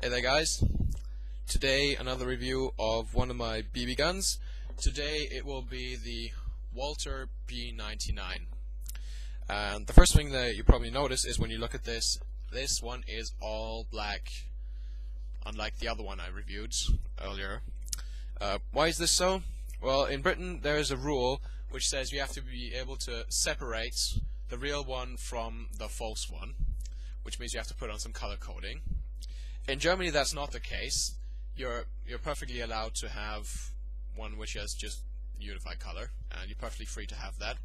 Hey there guys, today another review of one of my BB guns. Today it will be the Walther P99. And the first thing that you probably notice is when you look at this one is all black, unlike the other one I reviewed earlier. Why is this so? Well, in Britain there is a rule which says you have to be able to separate the real one from the false one, which means you have to put on some color coding. In Germany that's not the case. You're perfectly allowed to have one which has just unified color, and you're perfectly free to have that.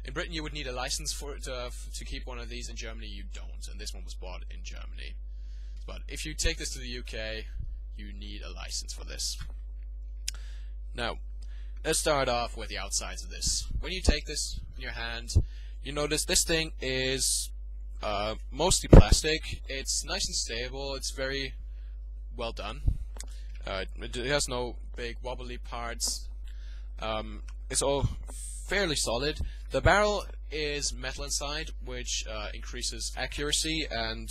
In Britain you would need a license for it to keep one of these. In Germany you don't, and this one was bought in Germany. But if you take this to the UK, you need a license for this. Now, let's start off with the outsides of this. When you take this in your hand, you notice this thing is mostly plastic. It's nice and stable. It's very well done. It has no big wobbly parts. It's all fairly solid. The barrel is metal inside, which increases accuracy, and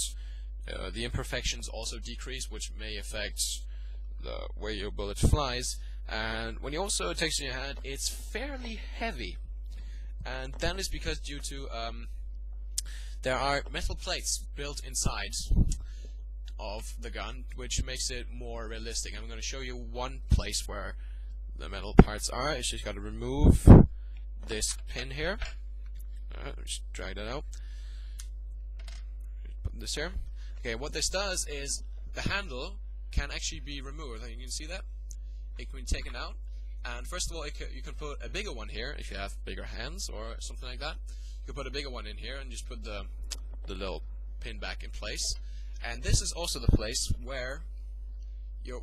the imperfections also decrease, which may affect the way your bullet flies. And when you also take it in your hand, it's fairly heavy, and that is because due to there are metal plates built inside of the gun, which makes it more realistic. I'm going to show you one place where the metal parts are. It's just got to remove this pin here. Just drag that out. Put this here. Okay, what this does is the handle can actually be removed. You can see that. It can be taken out. And first of all, you can put a bigger one here if you have bigger hands or something like that. You can put a bigger one in here and just put the little pin back in place. And this is also the place where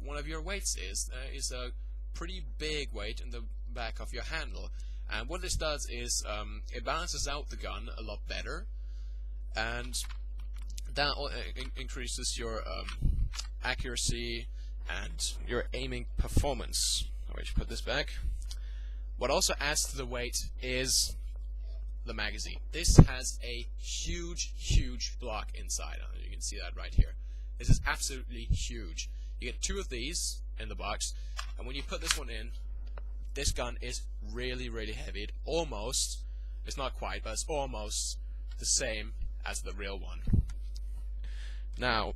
one of your weights is. Is a pretty big weight in the back of your handle. And what this does is it balances out the gun a lot better, and that increases your accuracy and your aiming performance. Alright, put this back. What also adds to the weight is the magazine. This has a huge block inside. You can see that right here. This is absolutely huge. You get two of these in the box, and when you put this one in, this gun is really heavy. It's not quite, but it's almost the same as the real one. Now,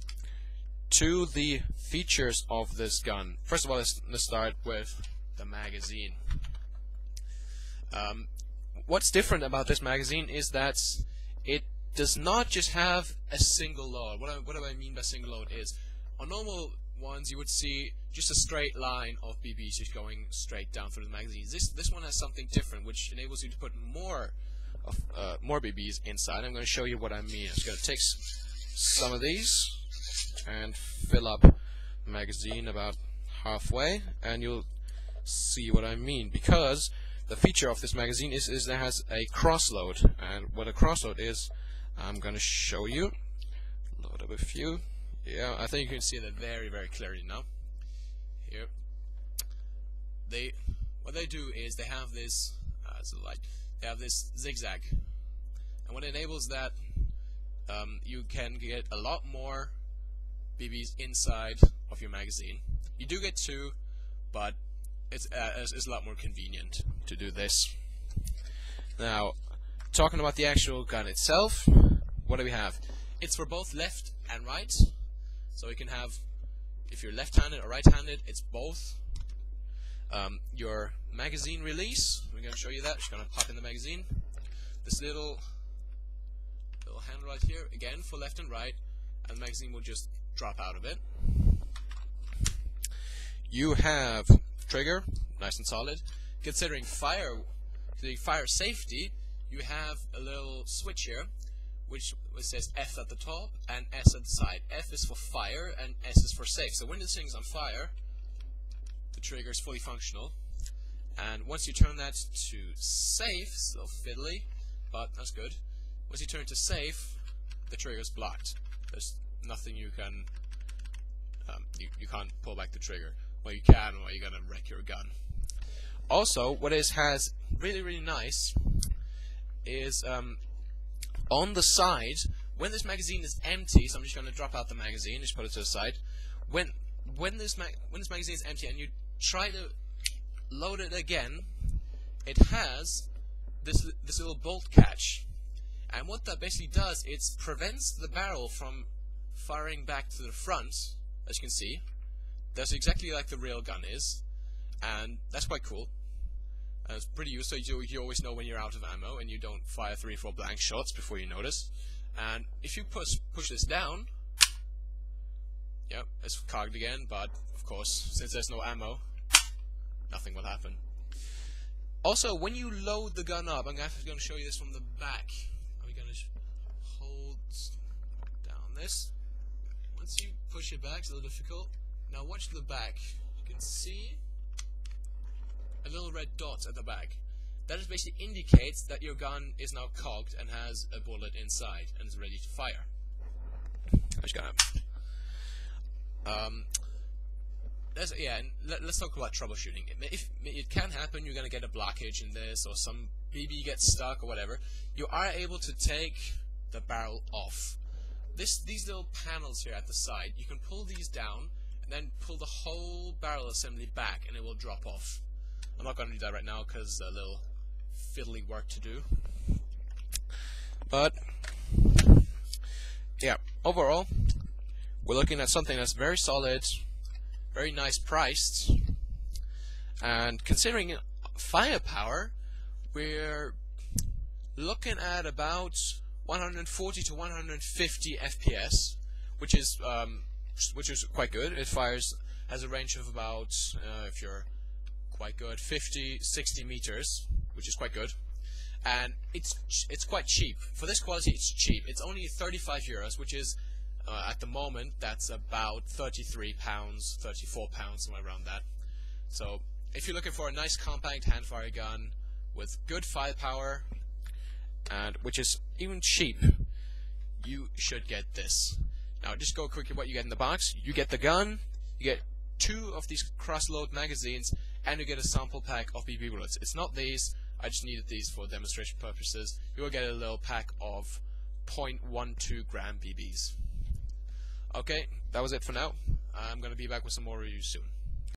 to the features of this gun. First of all, let's start with the magazine. What's different about this magazine is that it does not just have a single load. What do I mean by single load is, on normal ones you would see just a straight line of BBs just going straight down through the magazine. This one has something different, which enables you to put more BBs inside. I'm going to show you what I mean. I'm just going to take some of these and fill up the magazine about halfway, and you'll see what I mean, because the feature of this magazine is that it has a crossload. And what a crossload is, I'm going to show you. Load up a few. Yeah, I think you can see that very clearly now. Here, what they do is they have this they have this zigzag, and what enables that, you can get a lot more BBs inside of your magazine. You do get two, but it's a lot more convenient to do this. Now, talking about the actual gun itself, what do we have? It's for both left and right, so you can have, if you're left-handed or right-handed, it's both. Your magazine release, we're going to show you that. Just going to pop in the magazine. This little handle right here, again for left and right, and the magazine will just drop out of it. You have trigger, nice and solid. Considering fire safety, you have a little switch here, which says F at the top and S at the side. F is for fire and S is for safe. So when this thing's on fire, the trigger is fully functional, and once you turn that to safe, still fiddly, but that's good. Once you turn it to safe, the trigger is blocked. There's nothing you can you can't pull back the trigger. Well, you can, or you're gonna wreck your gun. Also, what it has really nice is on the side, when this magazine is empty, so I'm just going to drop out the magazine, just put it to the side. when this magazine is empty and you try to load it again, it has this little bolt catch, and what that basically does, it prevents the barrel from firing back to the front. As you can see, that's exactly like the real gun is, and that's quite cool. It's pretty useful. You always know when you're out of ammo and you don't fire 3 or 4 blank shots before you notice. And if you push this down, yep, it's cocked again, but of course, since there's no ammo, nothing will happen. Also, when you load the gun up, I'm going to show you this from the back. I'm going to hold down this. Once you push it back, it's a little difficult. Now watch the back. You can see a little red dot at the back. That just basically indicates that your gun is now cocked and has a bullet inside and is ready to fire. I'm just gonna let's talk about troubleshooting. It can happen. You're gonna get a blockage in this, or some BB gets stuck, or whatever. You are able to take the barrel off. These little panels here at the side, you can pull these down and then pull the whole barrel assembly back, and it will drop off. I'm not going to do that right now because a little fiddly work to do. But yeah, overall, we're looking at something that's very solid, very nice priced, and considering firepower, we're looking at about 140 to 150 FPS, which is quite good. It has a range of about, if you're quite good, 50-60 meters, which is quite good, and it's quite cheap for this quality. It's cheap. It's only 35 euros, which is at the moment that's about 33 pounds, 34 pounds, somewhere around that. So if you're looking for a nice compact handfire gun with good firepower, and which is even cheap, you should get this. Now just go quickly what you get in the box. You get the gun, you get 2 of these cross-load magazines, and you get a sample pack of BB bullets. It's not these, I just needed these for demonstration purposes. You will get a little pack of 0.12 gram BBs. Okay, that was it for now. I'm going to be back with some more reviews soon.